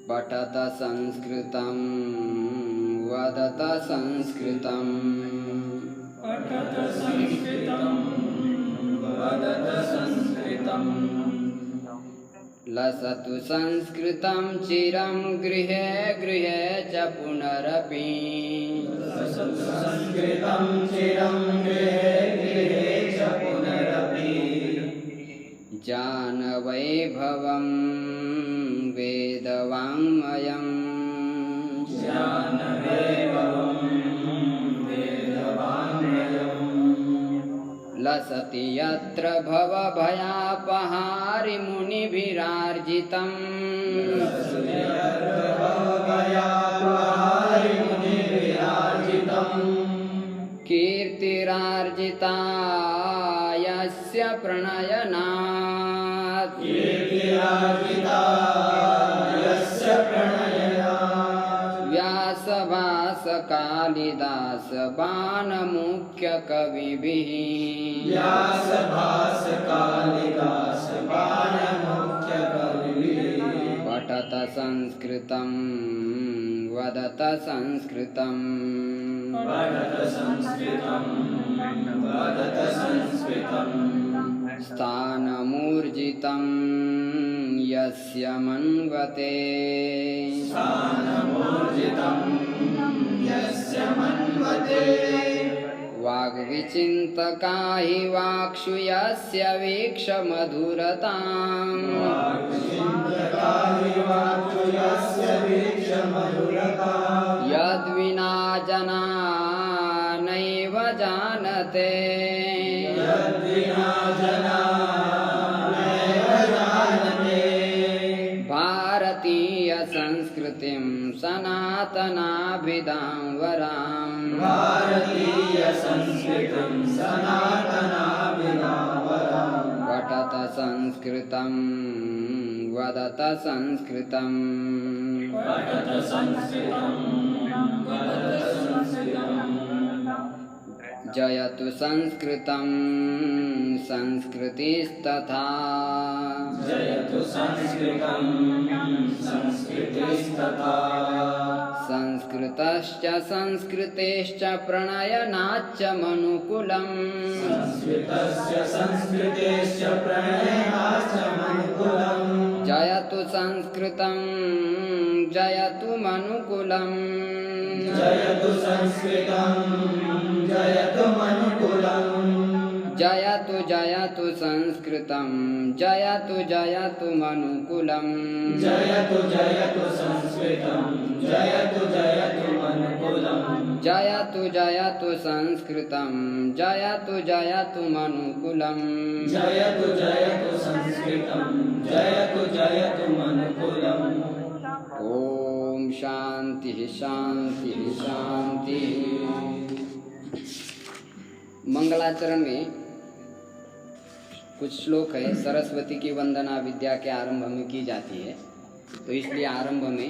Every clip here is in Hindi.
पठत संस्कृतं वदत संस्कृतं पठत संस्कृतं वदत संस्कृतं लसतु संस्कृतं चिरं गृहे गृहे च पुनरपि लसतु संस्कृतं चिरं गृहे गृहे च पुनरपि जानवैभवं वेदवाङ्मयम् जानवैभवं वेदवाङ्मयम् लसति यत्र भवभयापहारि मुनिभिरार्जितम् लसति यत्र भवभयापहारि मुनिभिरार्जितम् कीर्तिरार्जिता यस्य प्रणयनात् कीर्तिरार्जिता यस्य प्रणयनात् व्यासभासकालिदास बाणमुख्यकविभिः व्यासभासकालिदास बाणमुख्यकविभिः पठत संस्कृतं वदत संस्कृतं पठत संस्कृतं वदत संस्कृतं स्थानमूर्जितं यस्य मन्वते स्थानमूर्जितं यस्य मन्वते वाग्विचिन्तका हि वाक्षु यस्य वीक्षमधुरताम् वाक्चिन्तका हि वाक्षु यस्य वीक्षमधुरता यद्विना जना नैव जानते यद्विना जना नैव जानते भारतीय संस्कृतिं सनातनाभिधां वराम् भारतीय संस्कृतिं सनातनाभिधावराम् पठत संस्कृतं वदत संस्कृतं पठत संस्कृतं वदत संस्कृतं जयतु संस्कृतं संस्कृतिस्तथा जयतु संस्कृतं संस्कृतिस्तथा संस्कृतश्च संस्कृतेश्च प्रणयनाच्च मनुकुलम् संस्कृतस्य संस्कृतेश्च प्रणयनाश्च मनुकुलम् जयतु संस्कृतं जयतु मनुकुलम् जयतु संस्कृतं जयतु मनुकुलम् जयतु जयतु संस्कृतं जयतु जयतु मनुकुलम् जयतु जयतु संस्कृतं जयतु जयतु मनुकुलम् जयतु जयतु संस्कृतं जयतु जयतु मनुकुलम् जयतु जयतु संस्कृतं जयतु जयतु मनुकुलम् ओम शांति शांति शांति। मंगलाचरण में कुछ श्लोक है, सरस्वती की वंदना विद्या के आरंभ में की जाती है, तो इसलिए आरंभ में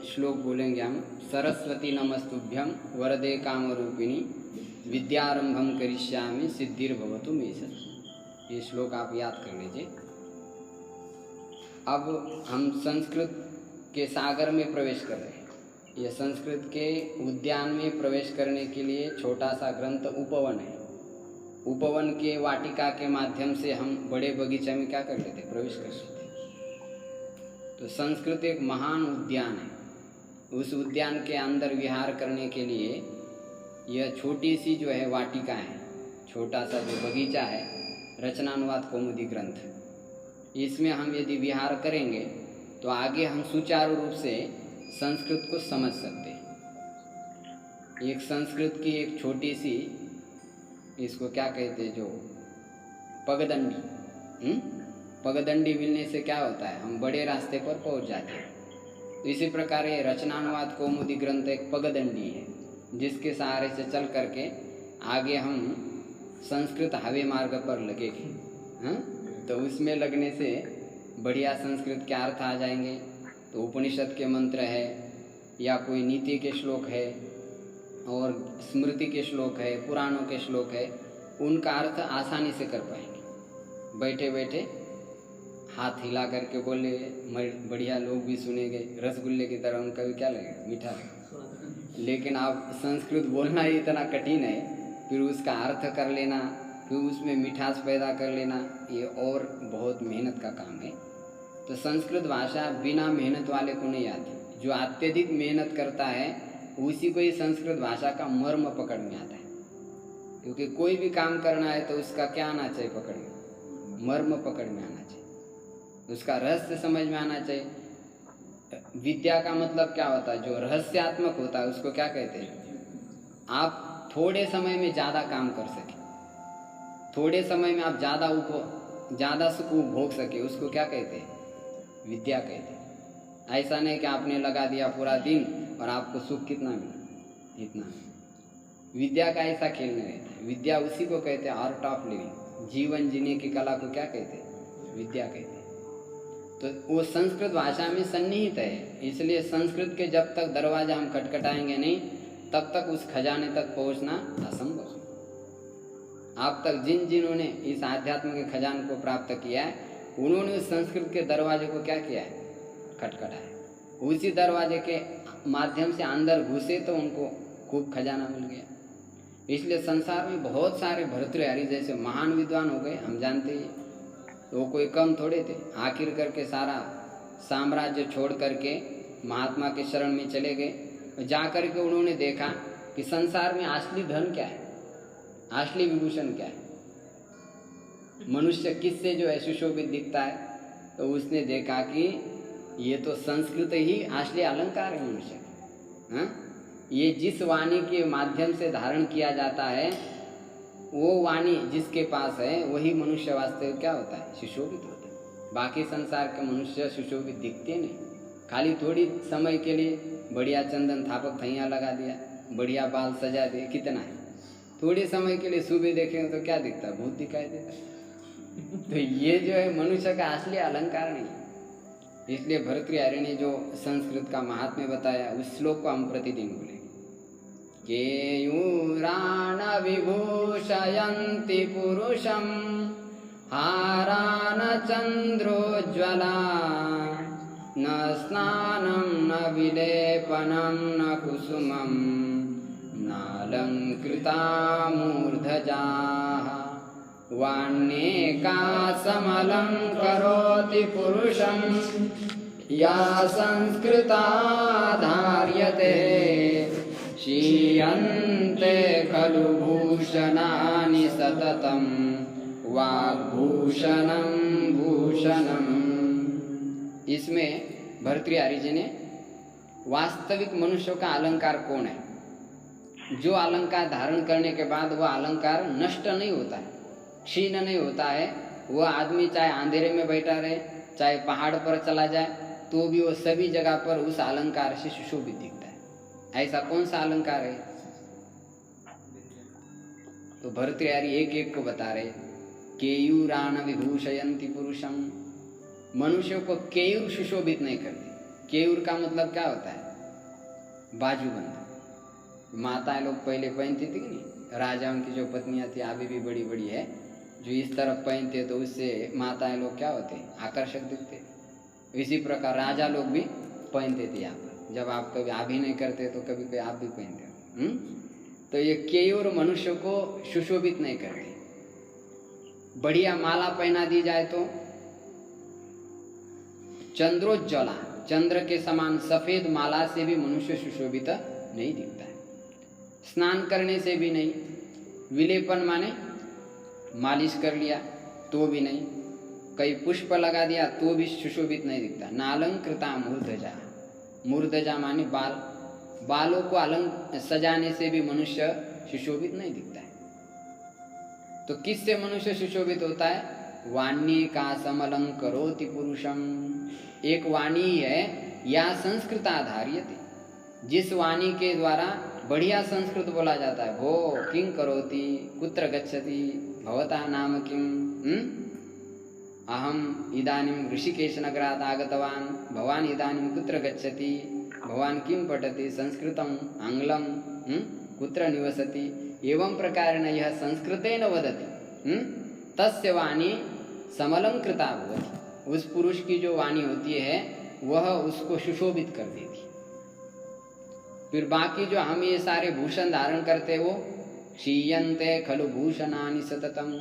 श्लोक बोलेंगे हम। सरस्वती नमस्तुभ्यं वरदे कामरूपिणी विद्यारंभम करिष्यामि सिद्धिर्भवतु मे सदा। ये श्लोक आप याद कर लीजिए। अब हम संस्कृत के सागर में प्रवेश कर रहे हैं। यह संस्कृत के उद्यान में प्रवेश करने के लिए छोटा सा ग्रंथ उपवन है। उपवन के वाटिका के माध्यम से हम बड़े बगीचे में क्या कर लेते, प्रवेश कर लेते। तो संस्कृत एक महान उद्यान है। उस उद्यान के अंदर विहार करने के लिए यह छोटी सी जो है वाटिका है, छोटा सा जो बगीचा है, रचनानुवाद कौमुदी ग्रंथ, इसमें हम यदि विहार करेंगे तो आगे हम सुचारू रूप से संस्कृत को समझ सकते हैं। एक संस्कृत की एक छोटी सी, इसको क्या कहते हैं, जो पगडंडी, पगडंडी मिलने से क्या होता है, हम बड़े रास्ते पर पहुंच जाते हैं। तो इसी प्रकार ये रचनानुवाद कौमुदी ग्रंथ एक पगडंडी है, जिसके सहारे से चल करके आगे हम संस्कृत हावे मार्ग पर लगेंगे। तो उसमें लगने से बढ़िया संस्कृत के अर्थ आ जाएंगे। तो उपनिषद के मंत्र है या कोई नीति के श्लोक है और स्मृति के श्लोक है, पुराणों के श्लोक है, उनका अर्थ आसानी से कर पाएंगे। बैठे बैठे हाथ हिला करके बोले, बढ़िया, लोग भी सुनेंगे, रसगुल्ले की तरह, उनका भी क्या लगेगा, मीठा लगेगा। लेकिन आप संस्कृत बोलना ही इतना कठिन है, फिर उसका अर्थ कर लेना, फिर उसमें मिठास पैदा कर लेना, ये और बहुत मेहनत का काम है। तो संस्कृत भाषा बिना मेहनत वाले को नहीं आती। जो अत्यधिक मेहनत करता है उसी को ही संस्कृत भाषा का मर्म पकड़ में आता है। क्योंकि कोई भी काम करना है तो उसका क्या आना चाहिए, पकड़ में, मर्म पकड़ में आना चाहिए, उसका रहस्य समझ में आना चाहिए। विद्या का मतलब क्या होता है, जो रहस्यात्मक होता है उसको क्या कहते हैं? आप थोड़े समय में ज़्यादा काम कर सके, थोड़े समय में आप ज़्यादा सुख भोग सके, उसको क्या कहते हैं? विद्या कहते हैं। ऐसा नहीं कि आपने लगा दिया पूरा दिन और आपको सुख कितना मिला, इतना। विद्या का ऐसा खेल नहीं रहता है। विद्या उसी को कहते हैं आर्ट ऑफ लिविंग, जीवन जीने की कला को क्या कहते हैं? विद्या कहते हैं। तो वो संस्कृत भाषा में सन्निहित है, इसलिए संस्कृत के जब तक दरवाजा हम खटखटाएंगे नहीं, तब तक उस खजाने तक पहुंचना असंभव। आप तक जिन्होंने इस आध्यात्म के खजाने को प्राप्त किया है, उन्होंने उस संस्कृत के दरवाजे को क्या किया है? खटखटाया। उसी दरवाजे के माध्यम से अंदर घुसे तो उनको खूब खजाना मिल गया। इसलिए संसार में बहुत सारे भर्तृहरि जैसे महान विद्वान हो गए, हम जानते ही। तो वो कोई कम थोड़े थे। आखिर करके सारा साम्राज्य छोड़ करके महात्मा के शरण में चले गए। जा करके उन्होंने देखा कि संसार में असली धन क्या है, असली विभूषण क्या है, मनुष्य किससे जो है सुशोभित दिखता है। तो उसने देखा कि ये तो संस्कृत ही असली अलंकार है मनुष्य। हाँ, ये जिस वाणी के माध्यम से धारण किया जाता है, वो वाणी जिसके पास है वही मनुष्य वास्तविक क्या होता है? सुशोभित होता है। बाकी संसार के मनुष्य सुशोभित दिखते नहीं, खाली थोड़ी समय के लिए बढ़िया चंदन थापक थैया लगा दिया, बढ़िया बाल सजा दिए, कितना है, थोड़े समय के लिए सुबह देखेंगे तो क्या दिखता है? भूत दिखाई देता है। तो ये जो है मनुष्य का असली अलंकार नहीं है। इसलिए भर्तृहरि ने जो संस्कृत का महात्म्य बताया, उस श्लोक को हम प्रतिदिन बोलेंगे। केयूरान विभूषयन्ति पुरुषं हारान चंद्रोज्ज्वला न स्नानं न विलेपनं न कुसुमं नालंकृता मूर्धजाः वाण्येका समलं करोति पुरुषं या संस्कृता धार्यते क्षीयन्ते खलु भूषणानि सततं वाग्भूषणं भूषणम्। इसमें भर्तृहरि जी ने वास्तविक मनुष्य का अलंकार कौन है, जो अलंकार धारण करने के बाद वह अलंकार नष्ट नहीं होता है, क्षीण नहीं होता है। वह आदमी चाहे अंधेरे में बैठा रहे, चाहे पहाड़ पर चला जाए, तो भी वो सभी जगह पर उस अलंकार से सुशोभित दिखता है। ऐसा कौन सा अलंकार है? तो भर्तृहरि एक एक को बता रहे। केयूरान विभूषयन्ति पुरुषम, मनुष्य को केयूर सुशोभित नहीं करती। केयूर का मतलब क्या होता है? बाजूबंद। माताएं लोग पहले पहनती थी कि नहीं, राजाओं की जो पत्नियां थी, अभी भी बड़ी बड़ी है, जो इस तरफ पहनते तो उससे माताएं लोग क्या होते? आकर्षक दिखते। इसी प्रकार राजा लोग भी पहनते थे। यहाँ पर जब आप कभी अभिनय करते तो कभी कभी आप भी पहनते हो। तो ये केयूर मनुष्य को सुशोभित नहीं करते। बढ़िया माला पहना दी जाए तो चंद्रोज्ज्वला, चंद्र के समान सफेद माला से भी मनुष्य सुशोभित नहीं दिखता है। स्नान करने से भी नहीं, विलेपन माने मालिश कर लिया तो भी नहीं, कई पुष्प लगा दिया तो भी सुशोभित नहीं दिखता। नालंकृता मूर्धजा, मूर्धजा माने बाल, बालों को सजाने से भी मनुष्य सुशोभित नहीं दिखता है। तो किससे मनुष्य सुशोभित होता है? वाणी का समलं करोति पुरुषम, एक वाणी है या संस्कृत आधार्यते, जिस वाणी के द्वारा बढ़िया संस्कृत बोला जाता है। भो किं करोति कुत्र गच्छति भवतः नाम किम, अहम इदानीं ऋषिकेश नगरात् आगतवान्, भवान् इदानीं कुत्र गच्छति, भवान् किं पठति, संस्कृतम् आंग्लं, कुत्र निवसति, एवं प्रकारेण यः संस्कृतेन वदति तस्य वाणी समलंकृता भवति। उस पुरुष की जो वाणी होती है वह उसको सुशोभित कर देती। फिर बाकी जो हम ये सारे भूषण धारण करते वो क्षीयन्ते खलु भूषणानि सततम,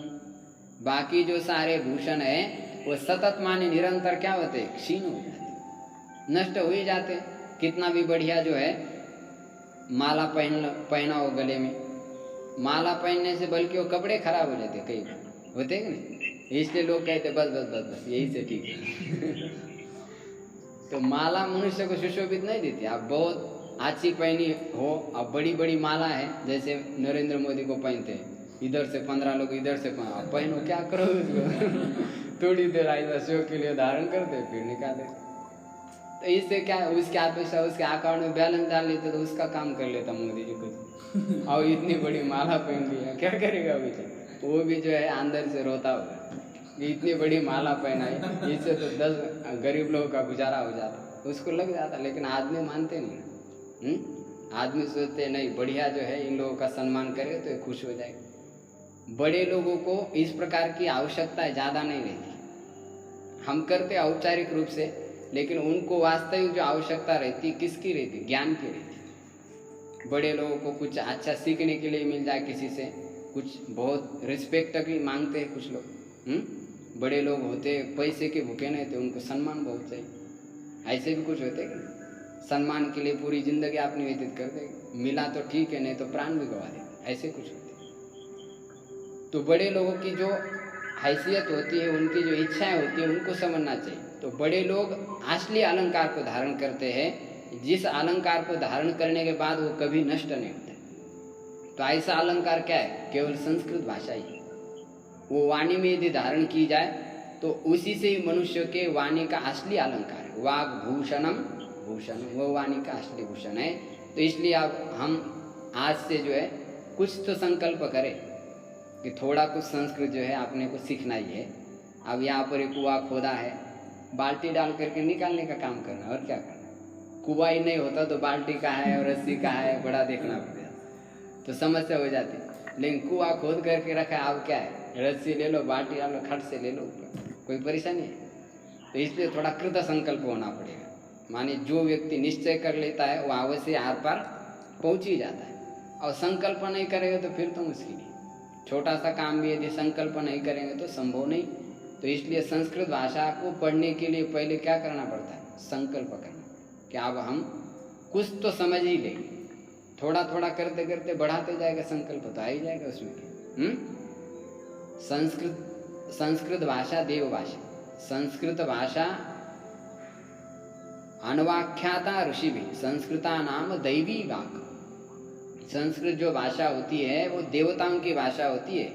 बाकी जो सारे भूषण है वो सतत माने निरंतर क्या होते, क्षीण हो जाते, नष्ट हो ही जाते। कितना भी बढ़िया जो है माला पहना हो गले में, माला पहनने से बल्कि वो कपड़े खराब हो जाते कई बार, होते कि नहीं, इसलिए लोग कहते बस बस बस बस यही से ठीक है। तो माला मनुष्य को सुशोभित नहीं देती। आप बहुत अच्छी पहनी हो, अब बड़ी बड़ी माला है जैसे नरेंद्र मोदी को पहनते हैं, इधर से 15 लोग इधर से पहनो, क्या करो उसको थोड़ी देर ऐसा शो के लिए धारण करते फिर निकाले। तो इससे क्या, उसके अपेक्षा उसके अकाउंट में बैलेंस डाल लेते तो उसका काम कर लेता मोदी जी कुछ। और इतनी बड़ी माला पहन ली है, क्या करेगा अभी? वो भी जो है अंदर से रोता होगा कि इतनी बड़ी माला पहनाई, इससे तो 10 गरीब लोगों का गुजारा हो जाता, उसको लग जाता। लेकिन आदमी मानते नहीं, आदमी सोचते नहीं बढ़िया जो है इन लोगों का सम्मान करे तो ये खुश हो जाए। बड़े लोगों को इस प्रकार की आवश्यकता ज़्यादा नहीं रहती, हम करते औपचारिक रूप से, लेकिन उनको वास्तविक जो आवश्यकता रहती किसकी रहती, ज्ञान की रहती। बड़े लोगों को कुछ अच्छा सीखने के लिए मिल जाए, किसी से कुछ बहुत रिस्पेक्ट की मांगते हैं कुछ लोग। बड़े लोग होते पैसे के भूखे नहीं थे, उनको सम्मान बहुत चाहिए। ऐसे भी कुछ होते कि सम्मान के लिए पूरी जिंदगी अपनी व्यतीत कर देंगे, मिला तो ठीक है, नहीं तो प्राण भी गवा देंगे, ऐसे कुछ होते। तो बड़े लोगों की जो हैसियत होती है, उनकी जो इच्छाएं होती है, उनको समझना चाहिए। तो बड़े लोग असली अलंकार को धारण करते हैं, जिस अलंकार को धारण करने के बाद वो कभी नष्ट नहीं होता। तो ऐसा अलंकार क्या है, केवल संस्कृत भाषा ही। वो वाणी में यदि धारण की जाए तो उसी से ही मनुष्य के वाणी का असली अलंकार है। वाग भूषणम भूषण, वो वाणी का असली भूषण है। तो इसलिए अब हम आज से जो है कुछ तो संकल्प करें कि थोड़ा कुछ संस्कृत जो है अपने को सीखना ही है। अब यहाँ पर एक कुआं खोदा है, बाल्टी डाल करके निकालने का काम करना, और क्या करना। कुआं ही नहीं होता तो बाल्टी का है और रस्सी का है, बड़ा देखना पड़ेगा, तो समस्या हो जाती। लेकिन कुआं खोद करके रखा है, अब क्या है, रस्सी ले लो, बाल्टी डालो, खट से ले लो, कोई परेशानी है। तो इसलिए थोड़ा कृत संकल्प होना पड़ेगा। माने जो व्यक्ति निश्चय कर लेता है वो अवश्य आर पार पहुंच ही जाता है, और संकल्प नहीं करेगा तो फिर तो मुश्किल है। छोटा सा काम भी यदि संकल्प नहीं करेंगे तो संभव नहीं। तो इसलिए संस्कृत भाषा को पढ़ने के लिए पहले क्या करना पड़ता है, संकल्प करना कि अब हम कुछ तो समझ ही लेंगे। थोड़ा थोड़ा करते करते बढ़ाते जाएगा, संकल्प तो आ ही जाएगा उसमें। संस्कृत भाषा देव भाषा, संस्कृत भाषा अनवाख्याता ऋषि भी, संस्कृता नाम दैवी वाक। संस्कृत जो भाषा होती है वो देवताओं की भाषा होती है,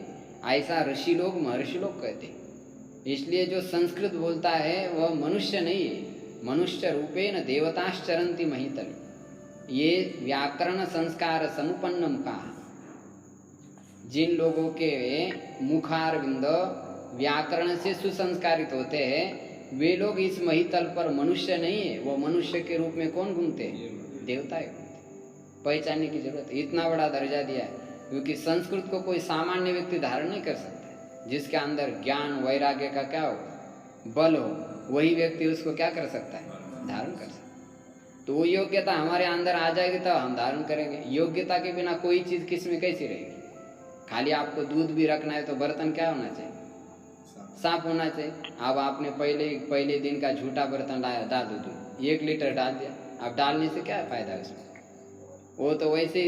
ऐसा ऋषि लोग महर्षि लोग कहते हैं। इसलिए जो संस्कृत बोलता है वह मनुष्य नहीं है, मनुष्य रूपेण देवताश्चरन्ति महितल। ये व्याकरण संस्कार समुपन्न मुखा, जिन लोगों के मुखारविंद व्याकरण से सुसंस्कारित होते हैं वे लोग इस महितल पर मनुष्य नहीं है, वो मनुष्य के रूप में कौन घूमते हैं, देवता है। पहचानने की जरूरत है, इतना बड़ा दर्जा दिया है, क्योंकि संस्कृत को कोई सामान्य व्यक्ति धारण नहीं कर सकता। जिसके अंदर ज्ञान वैराग्य का क्या हो, बल हो, वही व्यक्ति उसको क्या कर सकता है, धारण कर सकता है। तो वो योग्यता हमारे अंदर आ जाएगी तब हम धारण करेंगे। योग्यता के बिना कोई चीज़ किस में कैसी रहेगी। खाली आपको दूध भी रखना है तो बर्तन क्या होना चाहिए, साफ होना चाहिए। अब आपने पहले दिन का झूठा बर्तन लाया, डाल दो दूध, 1 लीटर डाल दिया, अब डालने से क्या फ़ायदा है उसमें। वो तो वैसे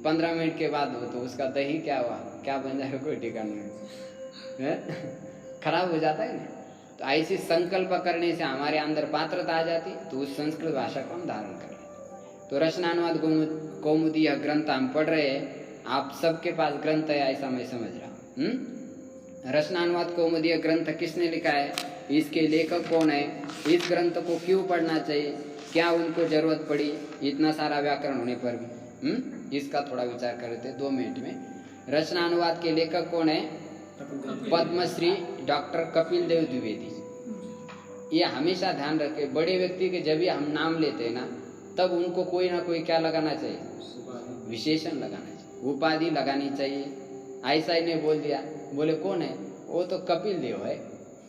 15 मिनट के बाद हो तो उसका दही क्या हुआ, क्या बन जाएगा, कोई ठिकाना नहीं, खराब हो जाता है ना। तो ऐसे संकल्प करने से हमारे अंदर पात्रता आ जाती, तो उस संस्कृत भाषा को हम धारण करें। तो रचनानुवाद कौमुदी यह ग्रंथ हम पढ़ रहे हैं, आप सबके पास ग्रंथ है ऐसा मैं समझ रहा हूँ। रचनानुवाद कौमुदी यह ग्रंथ किसने लिखा है, इसके लेखक कौन है, इस ग्रंथ को क्यों पढ़ना चाहिए, क्या उनको जरूरत पड़ी इतना सारा व्याकरण होने पर भी, इसका थोड़ा विचार करते 2 मिनट में। रचनानुवाद के लेखक कौन है, पद्मश्री डॉक्टर कपिल देव द्विवेदी। ये हमेशा ध्यान रखे, बड़े व्यक्ति के जब भी हम नाम लेते हैं ना तब उनको कोई ना कोई क्या लगाना चाहिए, विशेषण लगाना चाहिए, उपाधि लगानी चाहिए। ऐसा ही नहीं बोल दिया, बोले कौन है, वो तो कपिल देव है,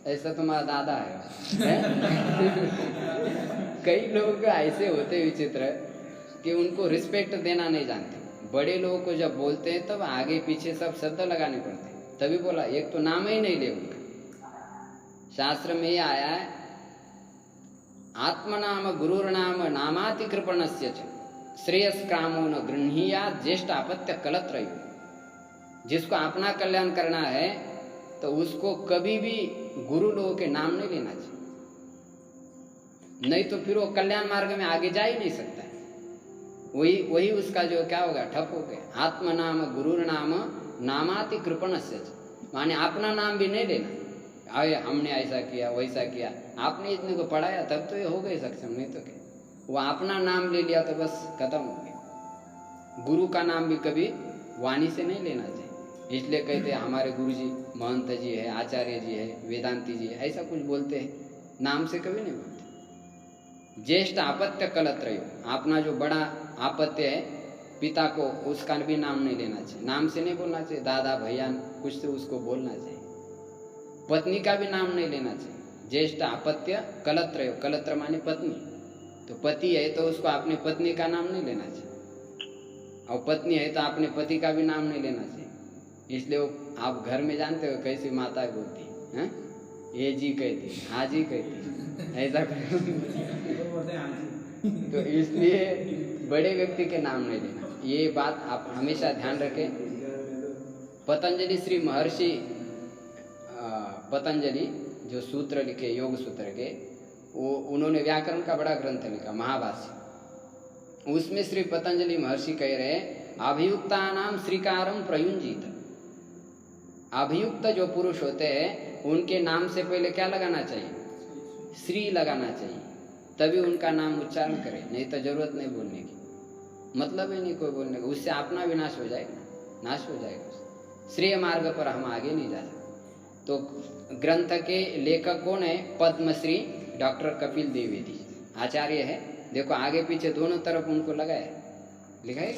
ऐसा तुम्हारा दादा है? कई लोग ऐसे होते विचित्र कि उनको रिस्पेक्ट देना नहीं जानते। बड़े लोगों को जब बोलते हैं तब आगे पीछे सब शब्द लगाने पड़ते हैं। तभी बोला, एक तो नाम ही नहीं ले उनका। शास्त्र में ये आया है, आत्मनाम गुरुर्नाम नामाति कृपणस्य च श्रेयस्कामो न गृह्णीयात् ज्येष्ठ आपत्य कलत्रयो। जिसको अपना कल्याण करना है तो उसको कभी भी गुरु लोगों के नाम नहीं लेना चाहिए, नहीं तो फिर वो कल्याण मार्ग में आगे जा ही नहीं सकता है। वही उसका जो क्या होगा, ठप हो गया। आत्मनाम गुरुर्नाम नामाति कृपणस्य च, माने अपना नाम भी नहीं लेना। आए हमने ऐसा किया वैसा किया, आपने इतने को पढ़ाया तब तो ये हो गए सक्षम, नहीं तो क्या। वो अपना नाम ले लिया तो बस खत्म हो गया। गुरु का नाम भी कभी वाणी से नहीं लेना चाहिए। इसलिए कहते हैं हमारे गुरु जी महंत जी है, आचार्य जी है, वेदांती जी है, ऐसा कुछ बोलते हैं, नाम से कभी नहीं बोलते। ज्येष्ठ आपत्य कलत्रयो, अपना जो बड़ा आपत्य है पिता को, उसका भी नाम नहीं लेना चाहिए, नाम से नहीं बोलना चाहिए। दादा भैया कुछ तो उसको बोलना चाहिए। पत्नी का भी नाम नहीं लेना चाहिए। ज्येष्ठ आपत्य कलत्रयो, कलत्र माने पत्नी, तो पति है तो उसको अपने पत्नी का नाम नहीं लेना चाहिए, और पत्नी है तो अपने पति का भी नाम नहीं लेना चाहिए। इसलिए वो आप घर में जानते हो कैसी माता बोलती है, ये जी कहती, हाँ जी कहती, ऐसा तो इसलिए बड़े व्यक्ति के नाम नहीं लेना। ये बात आप हमेशा ध्यान रखें। पतंजलि श्री महर्षि पतंजलि जो सूत्र लिखे योग सूत्र के, वो उन्होंने व्याकरण का बड़ा ग्रंथ लिखा महाभाष्य। उसमें श्री पतंजलि महर्षि कह रहे हैं, अभियुक्तानाम श्रीकारम प्रयुंजित। अभियुक्त जो पुरुष होते हैं उनके नाम से पहले क्या लगाना चाहिए, श्री लगाना चाहिए, तभी उनका नाम उच्चारण करें, नहीं तो जरूरत नहीं बोलने की, मतलब ही नहीं कोई बोलने का, उससे अपना विनाश हो जाएगा, नाश हो जाएगा। श्रेय मार्ग पर हम आगे नहीं जा सकते। तो ग्रंथ के लेखक कौन है, पद्मश्री डॉक्टर कपिल द्विवेदी आचार्य है। देखो आगे पीछे दोनों तरफ उनको लगाया, लिखा है।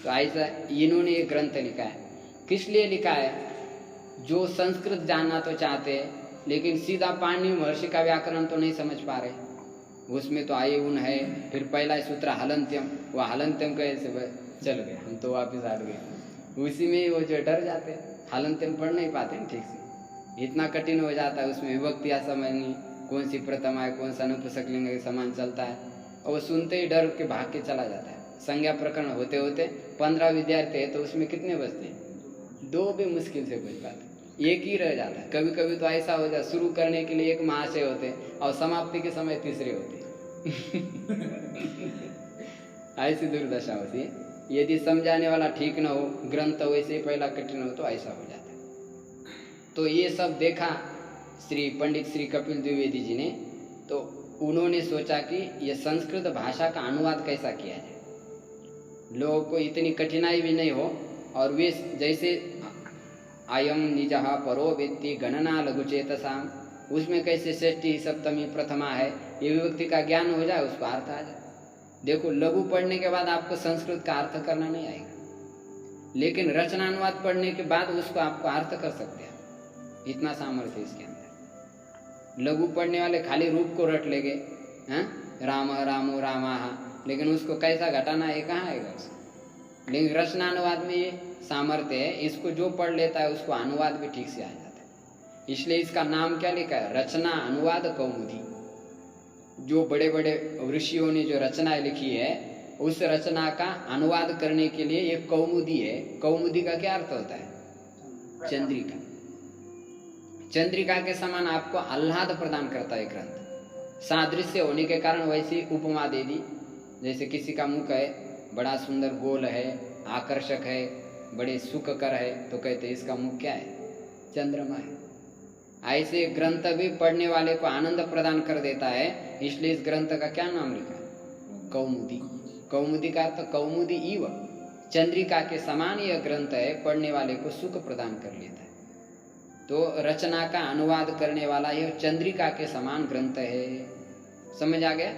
तो ऐसा इन्होंने एक ग्रंथ लिखा है। किस लिए लिखा है, जो संस्कृत जानना तो चाहते हैं लेकिन सीधा पाणिनि महर्षि का व्याकरण तो नहीं समझ पा रहे। उसमें तो आए उन है, फिर पहला सूत्र हलंत्यम, वह हलंत्यम कैसे चल गए, हम तो वापस हट गए। उसी में वो जो डर जाते, हलंत्यम पढ़ नहीं पाते ठीक से, इतना कठिन हो जाता है। उसमें विभक्तियाँ समझनी, कौन सी प्रथमा है, कौन सा नपुंसकलिंग के समान चलता है, और वो सुनते ही डर के भाग के चला जाता है। संज्ञा प्रकरण होते होते 15 विद्यार्थी है तो उसमें कितने बचते हैं, 2 भी मुश्किल से बच पाते, एक ही रह जाता है। कभी कभी तो ऐसा हो जाता, शुरू करने के लिए 1 महाशय होते और समाप्ति के समय तीसरे होते ऐसी दुर्दशा होती है। यदि समझाने वाला ठीक न हो, ग्रंथ वैसे ही पहला कठिन हो तो ऐसा हो जाता है। तो ये सब देखा श्री पंडित श्री कपिल द्विवेदी जी ने, तो उन्होंने सोचा कि ये संस्कृत भाषा का अनुवाद कैसा किया जाए, लोगों को इतनी कठिनाई भी नहीं हो, और वे जैसे अयम निजः परो वेत्ति गणना लघुचेतसाम, उसमें कैसे षष्ठी सप्तमी प्रथमा है, ये विभक्ति का ज्ञान हो जाए, उसको अर्थ आ जाए। देखो लघु पढ़ने के बाद आपको संस्कृत का अर्थ करना नहीं आएगा, लेकिन रचनानुवाद पढ़ने के बाद उसको आपको अर्थ कर सकते हैं। इतना सामर्थ्य इसके अंदर। लघु पढ़ने वाले खाली रूप को रट लेंगे, राम रामो रामाहा, लेकिन उसको कैसा घटाना है कहाँ आएगा उसको। लेकिन रचनानुवाद में ये सामर्थ्य है, इसको जो पढ़ लेता है उसको अनुवाद भी ठीक से आ जाता है। इसलिए इसका नाम क्या लिखा है, रचना अनुवाद कौमुदी। जो बड़े बड़े ऋषियों ने जो रचनाएं लिखी है, उस रचना का अनुवाद करने के लिए एक कौमुदी है। कौमुदी का क्या अर्थ होता है, चंद्रिका। चंद्रिका के समान आपको आह्लाद प्रदान करता है ग्रंथ। सादृश्य होने के कारण वैसी उपमा दे दी, जैसे किसी का मुख है बड़ा सुंदर गोल है, आकर्षक है, बड़े सुखकर है, तो कहते हैं इसका मुख क्या है, चंद्रमा है। ऐसे ग्रंथ भी पढ़ने वाले को आनंद प्रदान कर देता है, इसलिए इस ग्रंथ का क्या नाम लिखा है, कौमुदी। कौमुदी का अर्थ कौमुदी इव, चंद्रिका के समान यह ग्रंथ है, पढ़ने वाले को सुख प्रदान कर लेता है। तो रचना का अनुवाद करने वाला यह चंद्रिका के समान ग्रंथ है। समझ आ गया।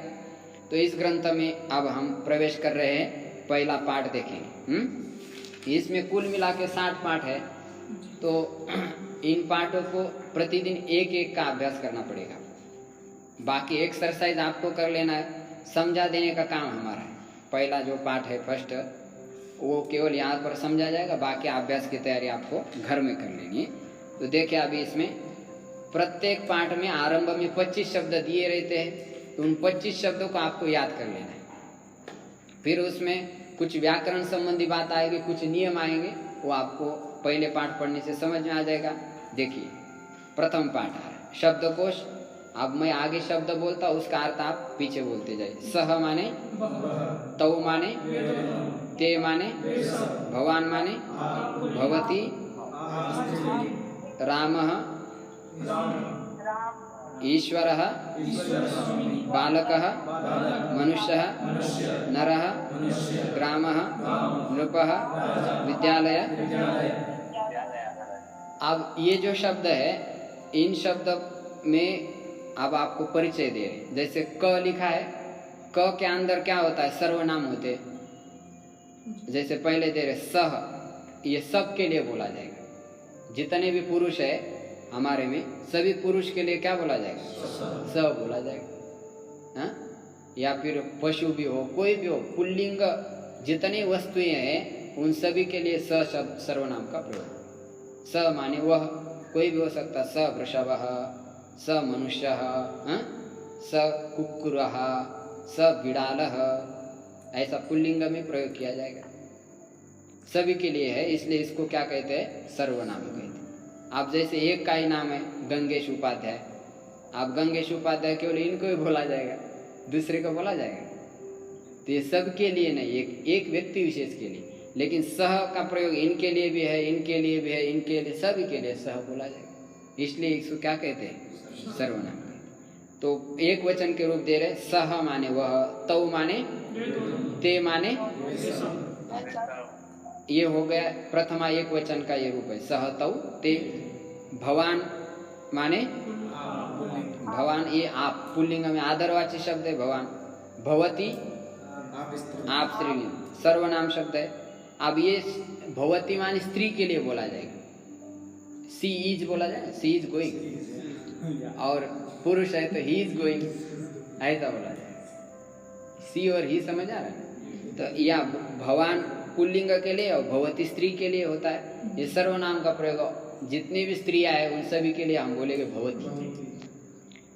तो इस ग्रंथ में अब हम प्रवेश कर रहे हैं, पहला पाठ देखेंगे। इसमें कुल मिला के 60 पाठ है। तो इन पाठों को प्रतिदिन एक एक का अभ्यास करना पड़ेगा। बाकी एक्सरसाइज आपको कर लेना है, समझा देने का काम हमारा है। पहला जो पाठ है फर्स्ट, वो केवल यहाँ पर समझा जाएगा, बाकी अभ्यास की तैयारी आपको घर में कर लेनी है। तो देखिए अभी इसमें प्रत्येक पाठ में आरंभ में 25 शब्द दिए रहते हैं, तो उन 25 शब्दों को आपको याद कर लेना है। फिर उसमें कुछ व्याकरण संबंधी बात आएगी, कुछ नियम आएंगे, वो आपको पहले पाठ पढ़ने से समझ में आ जाएगा। देखिए प्रथम पाठ है शब्दकोश। अब मैं आगे शब्द बोलता हूँ, उसका अर्थ आप पीछे बोलते जाइए। सह माने तौ माने ते माने भवान माने भवती रामः ईश्वरः बालकः मनुष्यः नरः ग्रामः नृपः विद्यालय। अब ये जो शब्द है, इन शब्द में अब आपको परिचय दे रहे। जैसे क लिखा है, क के अंदर क्या होता है? सर्वनाम होते हैं। जैसे पहले दे रहे सह, ये सब के लिए बोला जाएगा। जितने भी पुरुष है हमारे में, सभी पुरुष के लिए क्या बोला जाएगा? स बोला जाएगा। हाँ? या फिर पशु भी हो, कोई भी हो, पुल्लिंग जितनी वस्तुएं हैं उन सभी के लिए स शब्द सर्वनाम का प्रयोग। स माने वह, कोई भी हो सकता। स वृषभः, स मनुष्यः, स कुक्कुरः, स बिडालः, ऐसा पुल्लिंग में प्रयोग किया जाएगा। सभी के लिए है, इसलिए इसको क्या कहते हैं? सर्वनाम कहते हैं। आप जैसे एक का ही नाम है गंगेश उपाध्याय, आप गंगेश उपाध्याय केवल इनको ही बोला जाएगा, दूसरे को बोला जाएगा? तो ये सब के लिए नहीं, एक व्यक्ति विशेष के लिए। लेकिन सह का प्रयोग इनके लिए भी है, इनके लिए भी है, इनके लिए, सभी के लिए सह बोला जाएगा। इसलिए इसको क्या कहते हैं? सर्वनाम। तो एक वचन के रूप दे रहे। सह माने वह, तौ माने ते माने, ये हो गया प्रथमा एक वचन का ये रूप है, सह तौ ते। भवान माने भवान, ये आप, पुल्लिंग में आदरवाची शब्द है भवान। भवती आप, स्त्रीलिंग, सर्वनाम शब्द है। अब ये भवती माने स्त्री के लिए बोला जाएगा। सी इज बोला जाए, सी इज गोइंग। और पुरुष है तो ही इज गोइंग, ऐसा बोला जाए। सी और ही समझ आ रहा है? तो या भवान पुल्लिंग के लिए और भवती स्त्री के लिए होता है। ये सर्वनाम का प्रयोग, जितनी भी स्त्रियां हैं उन सभी के लिए हम बोलेंगे भवती,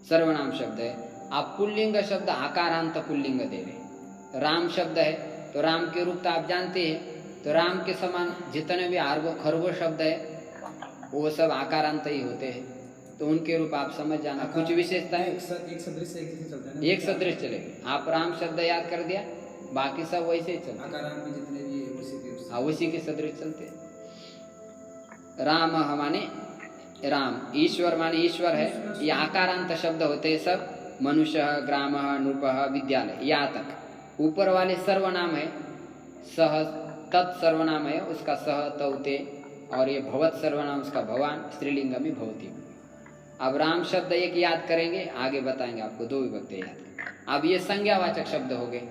सर्वनाम शब्द है। आप पुल्लिंग शब्द आकारांत पुल्लिंग दे रहे। राम शब्द है तो राम के रूप तो आप जानते हैं, तो राम के समान जितने भी आर्गो खरगो शब्द है वो सब आकारांत ही होते हैं, तो उनके रूप आप समझ जाना। कुछ विशेषता है, एक सदृश चलेगी। आप राम शब्द याद कर दिया, बाकी सब वैसे ही चलते, हाँ उसी के सदृश चलते। राम माने राम, ईश्वर माने ईश्वर है, ये आकारांत शब्द होते हैं सब। मनुष्य, ग्राम, नृपः, विद्यालय, यहाँ तक। ऊपर वाले सर्वनाम है, सह तत् सर्वनाम है उसका सह तौ ते, और ये भवत सर्वनाम उसका भवान, स्त्रीलिंग में भवती। अब राम शब्द एक याद करेंगे, आगे बताएंगे आपको दो विभक्ति याद। अब ये संज्ञावाचक शब्द हो गए।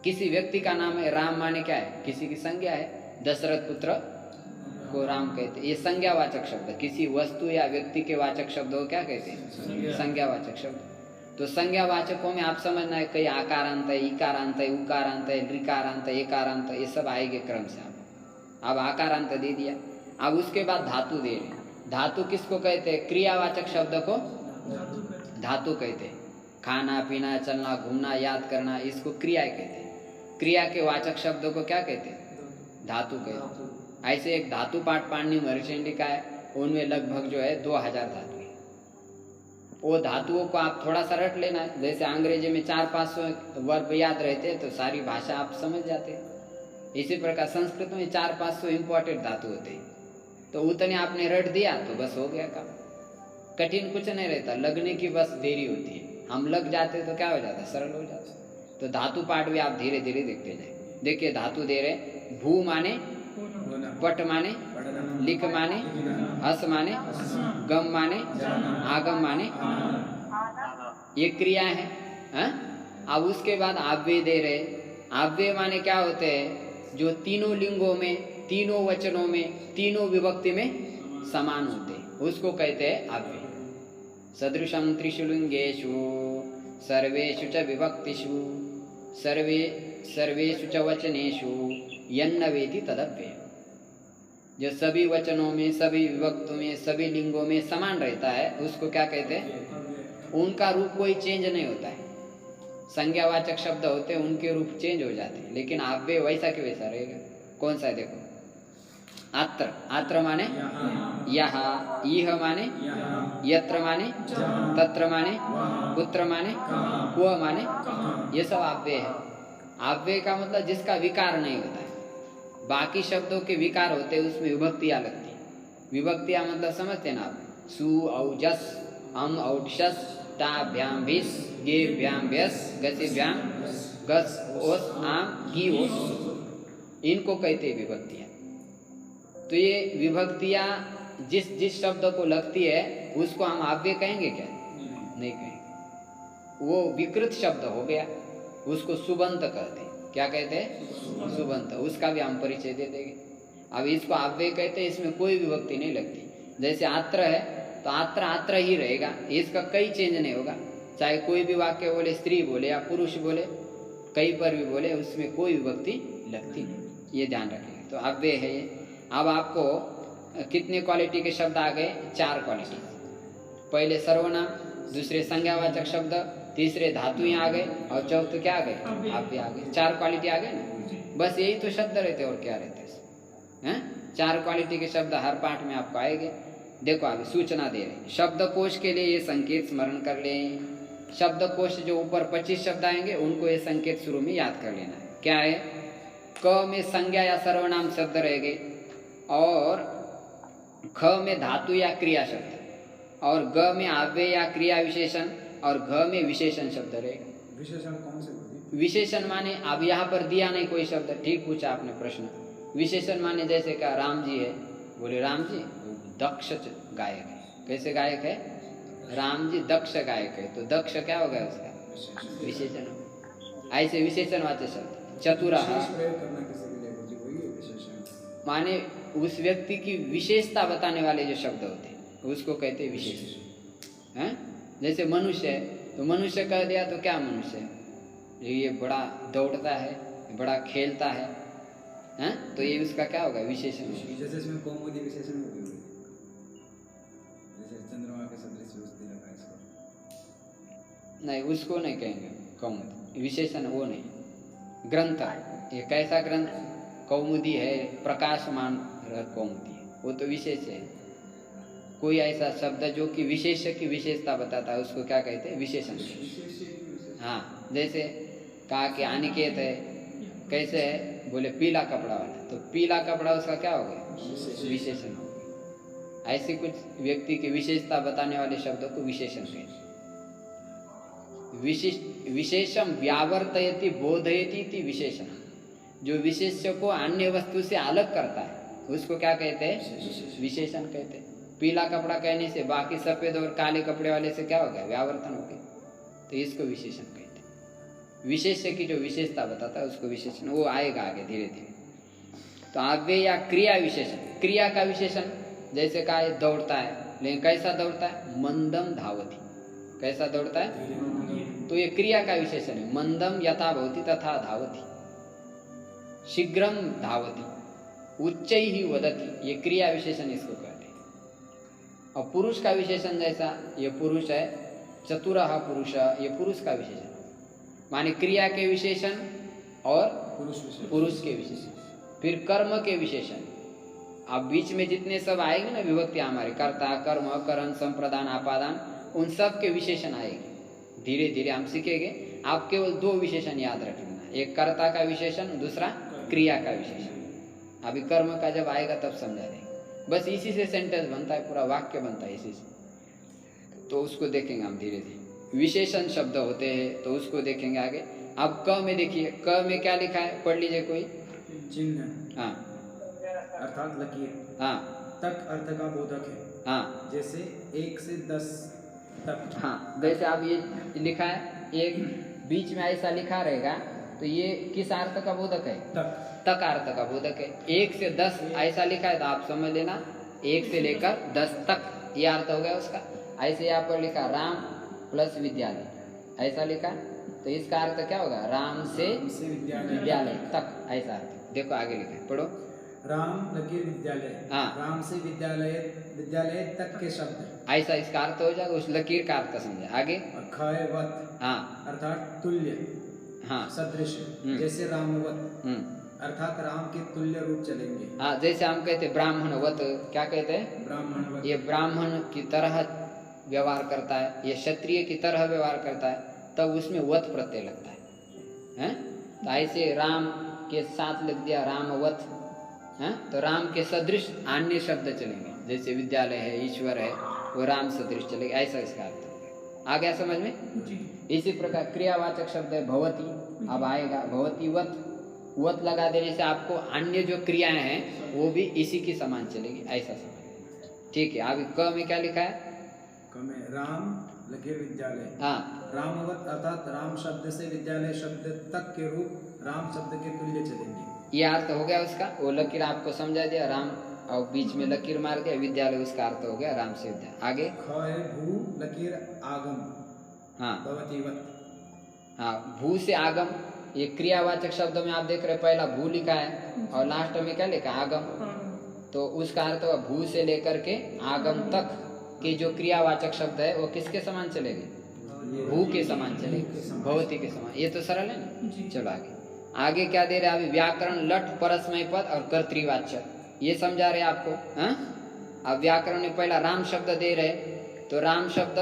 किसी व्यक्ति का नाम है, राम माने क्या है? किसी की संज्ञा है। दशरथ पुत्र को राम कहते हैं, ये संज्ञावाचक शब्द। किसी वस्तु या व्यक्ति के वाचक शब्द को क्या कहते हैं? संज्ञावाचक शब्द। तो संज्ञावाचकों में आप समझना है, कई आकारांत है, इकारांत है, उकारांत है, ऋकारांत है, एकारांत, ये सब आएंगे क्रम से। अब आकारांत दे दिया, अब उसके बाद धातु दे रहे। धातु किसको कहते हैं? क्रियावाचक शब्द को धातु कहते हैं। खाना, पीना, चलना, घूमना, याद करना, इसको क्रिया कहते हैं। क्रिया के वाचक शब्दों को क्या कहते हैं? धातु कहते हैं। ऐसे एक धातु पाठ पाणिनि महर्षि का है, उनमें लगभग जो है 2000 धातु है। वो धातुओं को आप थोड़ा सा रट लेना है। जैसे अंग्रेजी में 400-500 वर्ब याद रहते हैं तो सारी भाषा आप समझ जाते हैं। इसी प्रकार संस्कृत में 400-500 इम्पोर्टेंट धातु होते हैं, तो उतने आपने रट दिया तो बस हो गया काम। कठिन कुछ नहीं रहता, लगने की बस देरी होती है। हम लग जाते तो क्या हो जाता? सरल हो जाता। तो धातु पाठ भी आप धीरे धीरे देखते जाए। देखिए धातु दे रहे। भू माने पट माने, लिख माने, हस माने, गम माने, आगम माने, ये क्रिया है। अब उसके बाद आव्यय दे रहे। आव्यय माने क्या होते हैं? जो तीनों लिंगों में, तीनों वचनों में, तीनों विभक्ति में समान होते, उसको कहते हैं अव्यय। सदृशं त्रिषु लिंगेषु सर्वेषु च विभक्तिषु सर्वेषु च वचनेषु यन्न वेति तदव्यय। जो सभी वचनों में, सभी विभक्तों में, सभी लिंगों में समान रहता है उसको क्या कहते हैं? उनका रूप कोई चेंज नहीं होता है। संज्ञावाचक शब्द होते हैं उनके रूप चेंज हो जाते हैं, लेकिन अव्यय वैसा के वैसा रहेगा। कौन सा है देखो, अत्र, अत्र माने यहाँ, इह माने यत्र माने तत्र माने पुत्र माने क्व माने, ये सब अव्यय है। अव्यय का मतलब जिसका विकार नहीं होता है। बाकी शब्दों के विकार होते हैं, उसमें विभक्तियाँ लगती है। विभक्तियाँ मतलब समझते ना आप, सु औ जस, अम औ शस, ता भ्याम भिस, गे भ्याम व्यस, गति भ्याम गस, ओस आम की ओस, इनको कहते हैं विभक्तियाँ। तो ये विभक्तियाँ जिस शब्द को लगती है उसको हम अव्यय कहेंगे क्या? नहीं कहेंगे। वो विकृत शब्द हो गया, उसको सुबंत कहते हैं। क्या कहते हैं? सुबंत। उसका भी हम परिचय दे देंगे। अब इसको अव्यय कहते हैं, इसमें कोई विभक्ति नहीं लगती। जैसे आत्र है तो आत्र आत्र ही रहेगा, इसका कई चेंज नहीं होगा। चाहे कोई भी वाक्य बोले, स्त्री बोले या पुरुष बोले, कई पर भी बोले, उसमें कोई विभक्ति लगती नहीं। ये ध्यान रखेंगे। तो अव्यय है ये। अब आपको कितने क्वालिटी के शब्द आ गए? 4 क्वालिटी। पहले सर्वनाम, दूसरे संज्ञावाचक शब्द, तीसरे धातु आ गए और चौथे क्या आ गए? अव्यय आ गए। 4 क्वालिटी आ गए ना। बस यही तो शब्द रहते और क्या रहते हैं? 4 क्वालिटी के शब्द हर पाठ में आपको आएंगे। देखो अभी सूचना दे रहे, शब्दकोश के लिए ये संकेत स्मरण कर लें। शब्दकोश जो ऊपर 25 शब्द आएंगे उनको ये संकेत शुरू में याद कर लेना है। क्या है? क में संज्ञा या सर्वनाम शब्द रहेंगे, और ख में धातु या क्रिया शब्द, और ग में अव्यय या क्रिया विशेषण, और घ में विशेषण शब्द रहेगा। विशेषण कौन से? विशेषण माने अब यहाँ पर दिया नहीं कोई शब्द, ठीक पूछा आपने प्रश्न। विशेषण माने जैसे का राम जी है, बोले राम जी दक्ष गायक है। कैसे गायक है? राम जी दक्ष गायक है, तो दक्ष क्या हो गया उसका? विशेषण। ऐसे विशेषणवाचक शब्द। चतुरहा माने उस व्यक्ति की विशेषता बताने वाले जो शब्द होते हैं उसको कहते हैं विशेषण। हैं? जैसे मनुष्य है, तो मनुष्य कह दिया तो क्या मनुष्य है? ये बड़ा दौड़ता है, बड़ा खेलता है, हैं? तो ये उसका क्या होगा? विशेषण। जैसे इसमें कौमुदी विशेषण हो गई, जैसे चंद्रमा के सदृश उसने रखा इसको। नहीं, उसको नहीं कहेंगे कौमुदी विशेषण, वो नहीं। ग्रंथ, ये कैसा ग्रंथ? कौमुदी है, प्रकाशमान कौमुदी है, वो तो विशेष है। कोई ऐसा शब्द जो कि विशेष की विशेषता बताता है उसको क्या कहते हैं? विशेषण। हाँ, जैसे कहा कि अनिकेत है, कैसे है? बोले पीला कपड़ा वाला, तो पीला कपड़ा उसका क्या हो गया? विशेषण हो गया। ऐसे कुछ व्यक्ति की विशेषता बताने वाले शब्दों को विशेषण कहते हैं। विशेषम व्यावर्तयति बोधयति इति विशेषण। जो विशेष्य को अन्य वस्तु से अलग करता है उसको क्या कहते हैं? विशेषण कहते हैं। पीला कपड़ा कहने से बाकी सफेद और काले कपड़े वाले से क्या हो गया? व्यावर्तन हो गया, तो इसको विशेषण कहते हैं। विशेष्य की जो विशेषता बताता है उसको विशेषण, वो आएगा आगे धीरे धीरे। तो अव्यय या क्रिया विशेषण, क्रिया का विशेषण जैसे कहा है दौड़ता है, लेकिन कैसा दौड़ता है? मंदम धावती। कैसा दौड़ता है? तो ये क्रिया का विशेषण है। मंदम यथा भवति तथा धावती, शीघ्रम धावती, उच्चैः वदति, ये क्रिया विशेषण इसको कहते हैं। और पुरुष का विशेषण जैसा ये पुरुष है, चतुरः पुरुष, ये पुरुष का विशेषण माने क्रिया के विशेषण और पुरुष के विशेषण। फिर कर्म के विशेषण। अब बीच में जितने सब आएंगे ना विभक्तियां हमारे, कर्ता, कर्म, करण, संप्रदान, आपादान, उन सब के विशेषण आएंगे। धीरे धीरे हम सीखेंगे। आप केवल 2 विशेषण याद रखना, एक कर्ता का विशेषण, दूसरा क्रिया का विशेषण। अभी कर्म का जब आएगा तब समझा देंगे। बस इसी से सेंटेंस बनता है, पूरा वाक्य बनता है इसी से। तो उसको देखेंगे हम धीरे धीरे। विशेषण शब्द होते हैं तो उसको देखेंगे आगे। अब क में देखिए, क में क्या लिखा है? पढ़ लीजिए कोई। चिन्ह। हाँ, अर्थात लकीर। हाँ, तक अर्थ का बोधक है। हाँ, जैसे 1 से 10 तक। हाँ, जैसे अब ये लिखा है, एक बीच में ऐसा लिखा रहेगा तो ये किस अर्थ का बोधक है? तक। तक अर्थ का बोधक है। 1 से 10 ऐसा लिखा है तो आप समझ लेना 1 से लेकर 10 तक, ये अर्थ हो गया उसका। ऐसे यहाँ पर लिखा राम प्लस विद्यालय, ऐसा लिखा, तो इसका अर्थ क्या होगा? राम से विद्यालय तक, ऐसा अर्थ। देखो आगे लिखा है, पढ़ो। राम लकीर विद्यालय, हाँ। राम से विद्यालय तक के शब्द, ऐसा इसका अर्थ हो जाएगा। उस लकीर का अर्थ समझे आगे। खयवत, हाँ अर्थात तुल्य, हाँ सदृश, जैसे रामवत, हम्म अर्थात राम के तुल्य रूप चलेंगे। हाँ, जैसे हम कहते ब्राह्मणवत, क्या कहते हैं? ब्राह्मणवत, ये ब्राह्मण की तरह व्यवहार करता है, ये क्षत्रिय की तरह व्यवहार करता है, तब उसमें वत प्रत्यय लगता है, हैं? तो ऐसे राम के साथ लग दिया रामवत, हैं? तो राम के सदृश अन्य शब्द चलेंगे, जैसे विद्यालय है, ईश्वर है, वो राम सदृश चलेगा, ऐसा इसका अर्थ हो गया। आ गया समझ में? इसी प्रकार क्रियावाचक शब्द है भवती, अब आएगा भवती वत, वत लगा देने से आपको अन्य जो क्रियाएं हैं वो भी इसी की समान चलेगी, ऐसा समझ। ठीक है, अभी क में क्या लिखा है? क में राम लकीर विद्यालय, हाँ, रामवत अर्थात राम शब्द से विद्यालय शब्द तक के रूप राम शब्द के तुल्य चलेंगे। ये अर्थ हो गया उसका। वो लकीर आपको समझा दिया, राम और बीच में लकीर मार दिया, विद्यालय, उसका अर्थ हो गया राम से विद्या। आगे ख है भू लकीर आगम, हाँ भवती वत, हाँ, भू से आगम, ये क्रियावाचक शब्द में आप देख रहे हैं, पहला भू लिखा है और लास्ट में क्या लिखा है? आगम। तो उसका अर्थ हुआ भू से लेकर के आगम तक के जो क्रियावाचक शब्द है वो किसके समान चलेंगे? भू के समान चलेंगे, भवती के समान। ये तो सरल है ना। चलो आगे। आगे क्या दे रहे हैं अभी? व्याकरण, लट, परस्मय पद और कर्तृवाच्य, ये समझा रहे आपको, हाँ? अब व्याकरण में पहला राम शब्द दे रहे, तो राम शब्द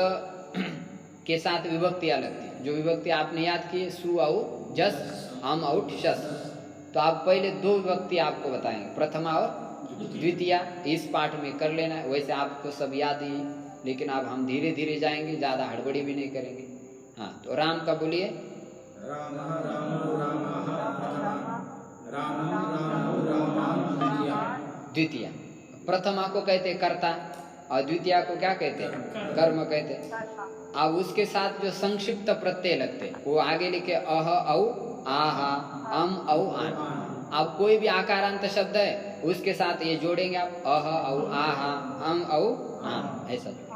के साथ विभक्तियां लगती है। जो विभक्ति आपने याद की, सु औ जस, हम औ शस, तो आप पहले 2 विभक्ति आपको बताएंगे, प्रथमा और द्वितीया। इस पाठ में कर लेना है, वैसे आपको सब याद ही, लेकिन अब हम धीरे धीरे जाएंगे, ज़्यादा हड़बड़ी भी नहीं करेंगे। हाँ, तो राम का बोलिए। राम रामो रामः प्रथमा, रामं रामो रामां द्वितीया। द्वितीया, प्रथमा को कहते कर्ता और द्वितीया को क्या कहते? कर्म कहते। अब उसके साथ जो संक्षिप्त प्रत्यय लगते वो आगे लिखे अह औ आहा, अम औ आन। अब कोई भी आकारांत शब्द है उसके साथ ये जोड़ेंगे आप, अह औ आहा, अम औ आन, ऐसा जोड़ेंगे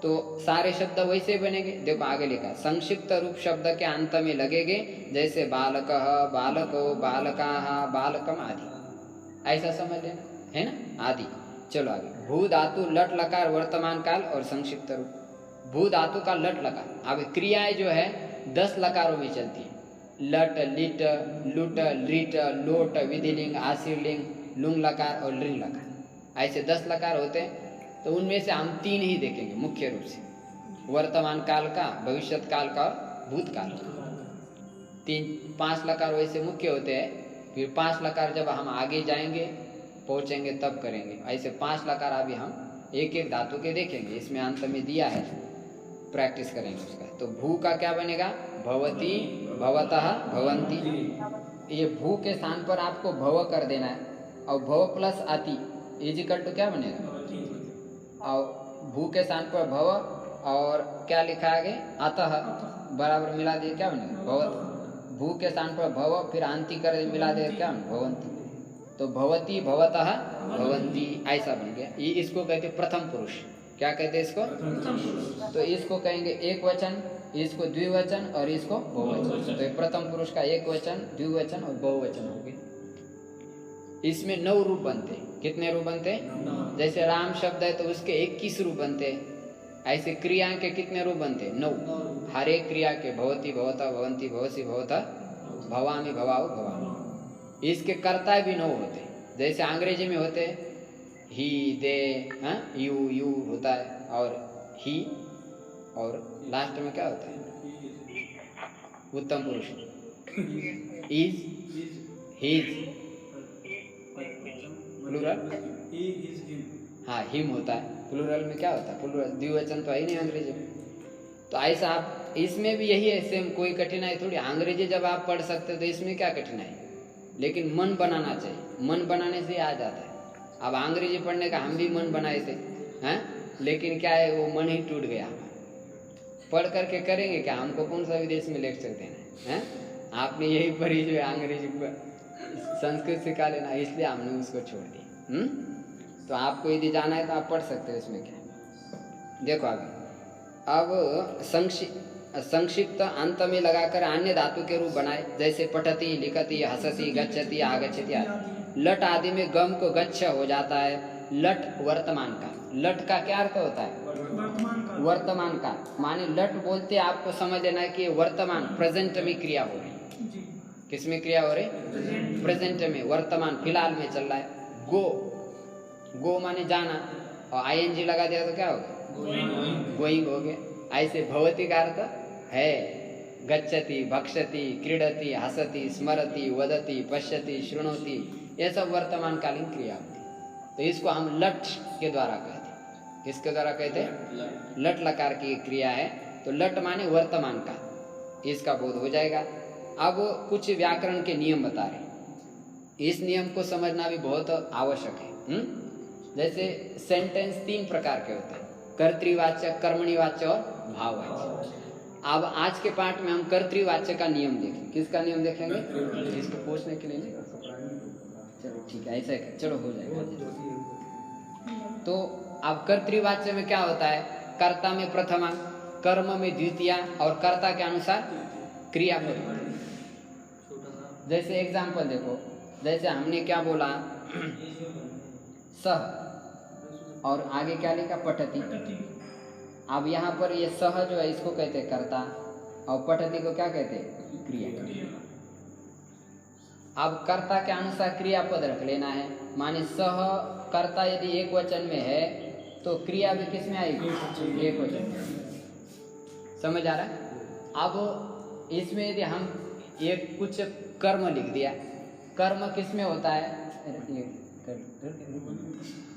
तो सारे शब्द वैसे बनेंगे। देखो आगे लिखा, संक्षिप्त रूप शब्द के अंत में लगेंगे, जैसे बालकः, बालको, बालकाः, बालकम आदि, ऐसा समझ लेना है ना, आदि। चलो आगे। भू धातु लट लकार वर्तमान काल और संक्षिप्त रूप। भू धातु का लट लकार, अब क्रियाएं जो है 10 लकारों में चलती है, लट, लिट, लुट, लिट, लोट, विधिलिंग, आशीर्लिंग, लुंग लकार और लिंग लकार, ऐसे 10 लकार होते हैं। तो उनमें से हम 3 ही देखेंगे मुख्य रूप से, वर्तमान काल का, भविष्यत काल का और भूतकाल का। 5 लकार वैसे मुख्य होते हैं, फिर 5 लकार जब हम आगे जाएंगे पहुंचेंगे तब करेंगे। ऐसे 5 लकार अभी हम एक एक धातु के देखेंगे, इसमें अंत में दिया है, प्रैक्टिस करेंगे उसका। तो भू का क्या बनेगा? भवती, भवतः, भवंती। ये भू के स्थान पर आपको भव कर देना है, और भव प्लस अति इजिकल टू क्या बनेगा? और भू के स्थान पर भव और क्या लिखा है आगे? अतः, बराबर मिला दिए क्या बनेगा? भवत। भू के स्थान पर भव, फिर अंति कर मिला दे क्या? भवंती। तो भवती, भवतः, भवंती, ऐसा बन गया। ये इसको कहते प्रथम पुरुष। क्या कहते हैं इसको? तो इसको कहेंगे एक वचन, इसको द्विवचन और इसको बहुवचन। तो प्रथम पुरुष का एक वचन, द्विवचन और बहुवचन हो गए। इसमें 9 रूप बनते। कितने रूप बनते? जैसे राम शब्द है तो उसके 21 रूप बनते। ऐसे क्रिया के कितने रूप बनते? 9। हर एक क्रिया के भवती, भवता, भवंती, भवसी, भवता, भवामी, भवाओ, भवामी। इसके कर्ता भी 9 होते। जैसे अंग्रेजी में होते ही, दे, यू, यू होता है, और ही, और लास्ट में क्या होता है? उत्तम पुरुष, इज, हिज, प्लूरल, हाँ हिम होता है। प्लूरल में क्या होता है? प्लूरल, द्विवचन तो है नहीं अंग्रेजी में। तो ऐसा आप इसमें भी यही है, सेम, कोई कठिनाई थोड़ी। अंग्रेजी जब आप पढ़ सकते हो तो इसमें क्या कठिनाई, लेकिन मन बनाना चाहिए। मन बनाने से आ जाता है। अब अंग्रेजी पढ़ने का हम भी मन बनाए थे, हैं, लेकिन क्या है, वो मन ही टूट गया। पढ़ करके करेंगे क्या? हमको कौन सा विदेश में लेक्चर देना है? आपने यही पढ़ी जो है अंग्रेजी, संस्कृत सिखा लेना, इसलिए हमने उसको छोड़ दिया। तो आपको यदि जाना है तो आप पढ़ सकते हो, इसमें क्या है। देखो अब संक्षिप्त अंत में लगाकर अन्य धातु के रूप बनाए, जैसे पठती, लिखती, हसती, गच्छति, आगच्छति आदि। लट आदि में गम को गच्छ हो जाता है। लट वर्तमान का, लट का क्या अर्थ होता है? वर्तमान का। माने लट बोलते आपको समझ लेना है कि वर्तमान प्रेजेंट में क्रिया हो रही। किस में क्रिया हो रही? प्रेजेंट में, वर्तमान फिलहाल में चल रहा है। गो, गो माने जाना, और आईएनजी लगा दिया तो क्या होगा? गोइंग हो गया। ऐसे भवती का अर्थ है गच्छति, भक्षति, क्रीडति, हसति, स्मरति, वदति, पश्यति, शृणोति, ये सब वर्तमान कालीन क्रिया होती है। तो इसको हम लट के द्वारा कहते हैं। किसके द्वारा कहते हैं? लट लकार की क्रिया है। तो लट माने वर्तमान का, इसका बोध हो जाएगा। अब कुछ व्याकरण के नियम बता रहे, इस नियम को समझना भी बहुत आवश्यक है। जैसे सेंटेंस 3 प्रकार के होते हैं, कर्तृवाचक, कर्मणिवाच्य और भाववाचक। अब आज के पाठ में हम कर्तृवाच्य का नियम देखेंगे। किसका नियम देखेंगे? इसको पूछने के लिए नहीं, चलो ठीक है, ऐसा है, चलो हो जाएगा। तो अब कर्तृवाच्य में क्या होता है? कर्ता में प्रथमा, कर्म में द्वितीया और कर्ता के अनुसार क्रियापद। जैसे एग्जाम्पल देखो, जैसे हमने क्या बोला, सह, और आगे क्या लिखा? पठती। अब यहाँ पर ये सह जो है इसको कहते हैं कर्ता, और पठती को क्या कहते हैं? क्रिया। अब कर्ता के अनुसार क्रियापद रख लेना है। माने सह कर्ता यदि एक वचन में है तो क्रिया भी किस में आएगी? एक वचन में। समझ आ रहा है? अब इसमें यदि हम एक कुछ कर्म लिख दिया, कर्म किस में होता है?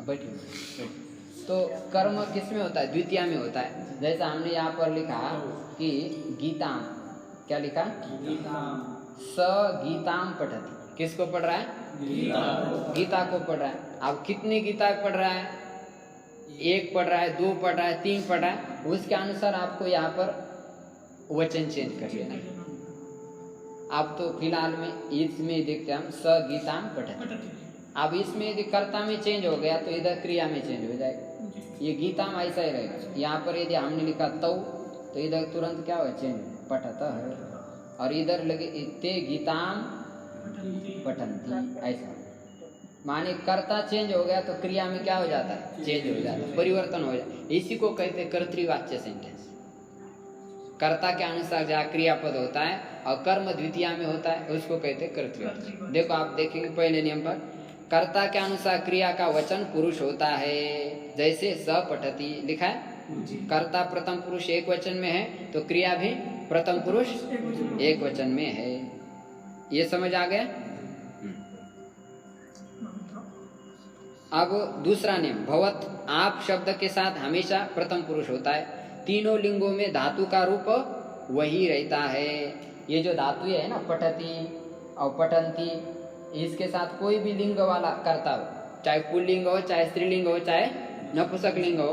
बैठिए। तो कर्म किस में होता है? द्वितीया में होता है। जैसा हमने यहाँ पर लिखा कि गीताम, क्या लिखा? स गीताम पठति। किसको पढ़ रहा है? गीता को पढ़ रहा है। अब कितनी गीता पढ़ रहा है? 1 पढ़ रहा है, 2 पढ़ रहा है, 3 पढ़ रहा है, उसके अनुसार आपको यहाँ पर वचन चेंज कर लेना है। आप तो फिलहाल में इसमें देखते हैं हम स गीताम पठति। अब इसमें यदि कर्ता में चेंज हो गया तो इधर क्रिया में चेंज हो जाएगा। ये गीताम ऐसा ही रहेगा। यहाँ पर यदि हमने लिखा तो इधर तुरंत क्या होगा? चेंज, पठत है। और इधर लगे ते गीताम पठन्ति, ऐसा। माने कर्ता चेंज हो गया तो क्रिया में क्या हो जाता है? चेंज हो जाता है, परिवर्तन हो जाता है। इसी को कहते हैं कर्तृवाच्य सेंटेंस। कर्ता के अनुसार जहाँ क्रियापद होता है और कर्म द्वितीया में होता है, उसको कहते हैं कर्तृवाच्य। देखो आप देखेंगे पहले नियम पर, कर्ता के अनुसार क्रिया का वचन पुरुष होता है। जैसे स पठती लिखा है, कर्ता प्रथम पुरुष एक वचन में है तो क्रिया भी प्रथम पुरुष एक वचन में है। ये समझ आ गया? अब दूसरा नियम, भवत, आप शब्द के साथ हमेशा प्रथम पुरुष होता है। तीनों लिंगों में धातु का रूप वही रहता है। ये जो धातु है ना, पठती और पठन्ति, इसके साथ कोई भी लिंग वाला कर्ता हो, चाहे पुल्लिंग हो, चाहे स्त्रीलिंग हो, चाहे नपुंसक लिंग हो,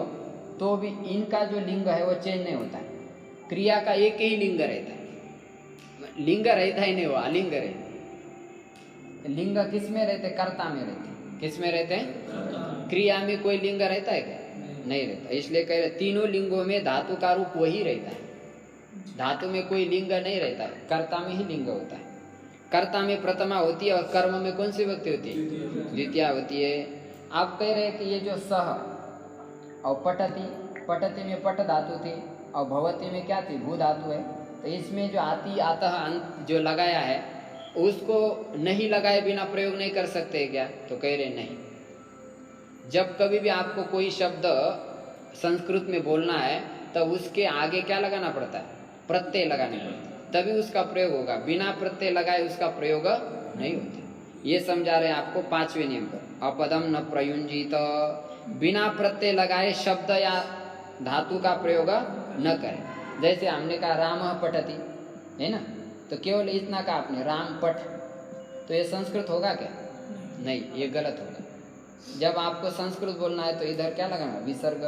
तो भी इनका जो लिंग है वो चेंज नहीं होता है। क्रिया का एक ही लिंग रहता है। लिंग रहता ही नहीं, वो अलिंग रहता। लिंग किस में रहते? कर्ता में रहते। किस में रहते हैं? क्रिया में कोई लिंग रहता है क्या? नहीं रहता। इसलिए कह रहे तीनों लिंगों में धातु का रूप वही रहता है। धातु में कोई लिंग नहीं रहता है, कर्ता में ही लिंग होता है। कर्ता में प्रथमा होती है और कर्म में कौन सी विभक्ति होती है? द्वितीया होती है। आप कह रहे हैं कि ये जो सह और पठती, पठती में पट धातु थी और भवती में क्या थी? भू धातु है। तो इसमें जो आती आतः अंत जो लगाया है उसको नहीं लगाए बिना प्रयोग नहीं कर सकते क्या? तो कह रहे नहीं। जब कभी भी आपको कोई शब्द संस्कृत में बोलना है तब उसके आगे क्या लगाना पड़ता है? प्रत्यय लगाने पड़ता है, तभी उसका प्रयोग होगा। बिना प्रत्यय लगाए उसका प्रयोग नहीं होता। ये समझा रहे हैं आपको 5वें नियम पर। अपदम न प्रयुंजित, बिना प्रत्यय लगाए शब्द या धातु का प्रयोग न करें। जैसे हमने कहा राम पठति, है ना, तो केवल इतना कहा आपने राम पठ, तो ये संस्कृत होगा क्या? नहीं, ये गलत होगा। जब आपको संस्कृत बोलना है तो इधर क्या लगाना? विसर्ग,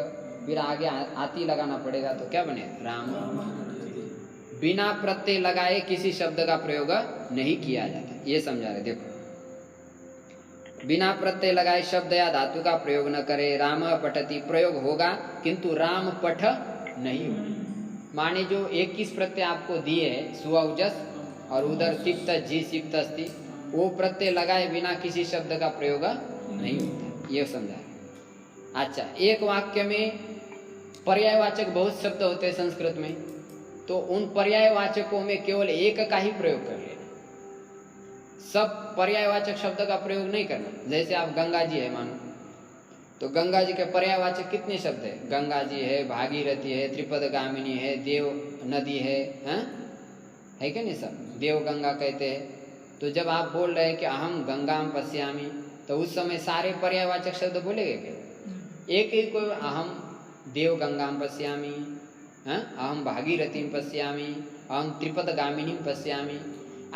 फिर आगे आती लगाना पड़ेगा, तो क्या बनेगा? राम। बिना प्रत्यय लगाए किसी शब्द का प्रयोग नहीं किया जाता। ये समझा रहे। देखो, बिना प्रत्यय लगाए शब्द या धातु का प्रयोग न करे। राम पठति प्रयोग होगा किंतु राम पठ नहीं होगा। माने जो 21 प्रत्यय आपको दिए है सुअजस और उधर तिक्त जी सिक्त अस्ति, वो प्रत्यय लगाए बिना किसी शब्द का प्रयोग नहीं होता, ये समझा। अच्छा, एक वाक्य में पर्यायवाचक बहुत शब्द होते हैं संस्कृत में, तो उन पर्यायवाचकों में केवल एक का ही प्रयोग कर लेना, सब पर्यायवाचक शब्द का प्रयोग नहीं करना। जैसे आप गंगा जी है मानो, तो गंगा जी के पर्यायवाचक कितने शब्द है? गंगा जी है, भागीरथी है, त्रिपदगामिनी है, देव नदी है क्या नहीं? सब देव गंगा कहते हैं। तो जब आप बोल रहे हैं कि अहम गंगाम पश्यामी, तो उस समय सारे पर्यायवाचक शब्द बोलेंगे क्या? एक ही कोई अहम देव गंगाम पश्यामी, अहम भागीरथीम पश्यामी, अहम त्रिपदगामिनीम पश्यामी,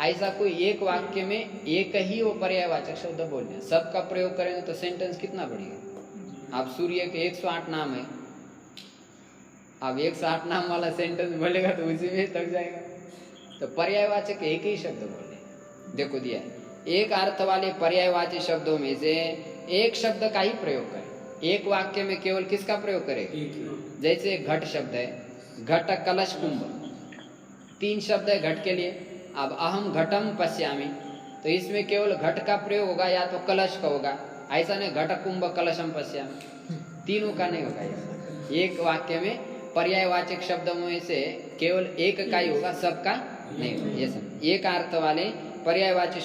ऐसा कोई एक वाक्य में एक ही वो पर्यायवाचक शब्द बोलने हैं। सबका प्रयोग करेंगे तो सेंटेंस कितना बढ़ेगा? आप सूर्य के 108 नाम है, आप 108 नाम वाला सेंटेंस बोलेगा तो उसी में थक जाएगा। तो पर्यायवाचक एक ही शब्द बोले। देखो दिया है, एक अर्थ वाले पर्यायवाची शब्दों में से एक शब्द का ही प्रयोग करें। एक वाक्य में केवल किसका प्रयोग करें? जैसे घट शब्द है, घट कलश कुंभ, 3 शब्द है घट के लिए। अब अहम घटम पश्यामी, तो इसमें केवल घट का प्रयोग होगा या तो कलश का होगा, ऐसा नहीं घट कुंभ कलशम पश्यामी, तीनों का नहीं होगा। ऐसा एक वाक्य में पर्यायवाचक शब्दों में से केवल एक का ही होगा, सबका नहीं होगा। ये सब एक अर्थ वाले पर्यायवाची